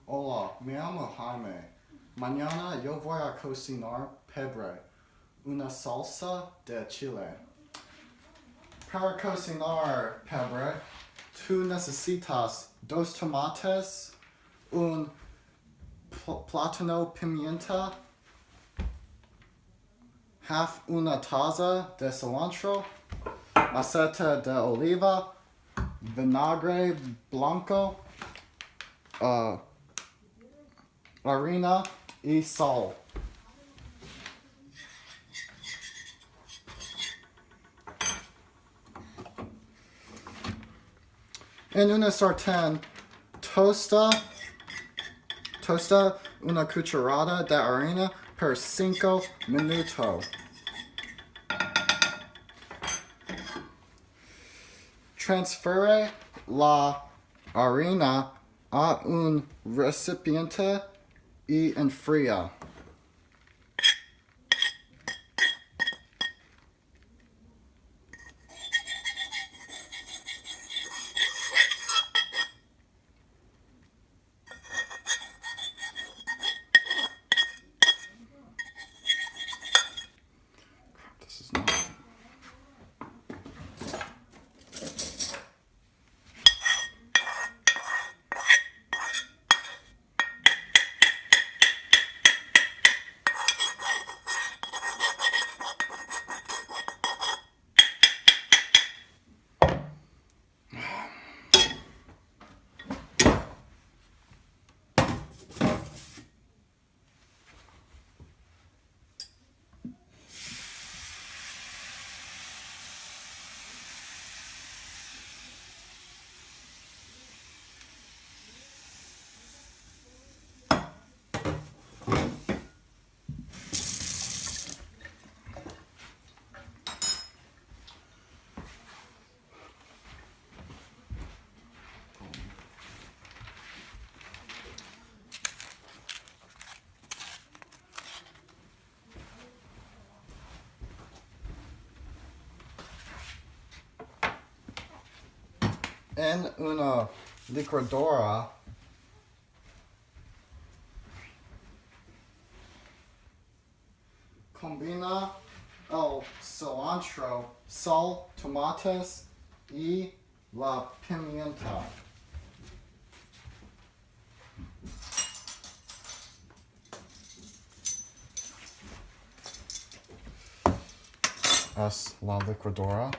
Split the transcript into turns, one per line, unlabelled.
Hola, me llamo Jaime. Mañana yo voy a cocinar pebre, una salsa de chile. Para cocinar pebre, tú necesitas 2 tomates, un plátano pimienta, half una taza de cilantro, aceite de oliva, vinagre blanco, harina y sal. En una sartén, tosta una cucharada de harina por 5 minutos. Transfiere la harina a un recipiente y enfría. This is not. En una licuadora, combina el cilantro, sal, tomates y la pimienta. Haz la licuadora.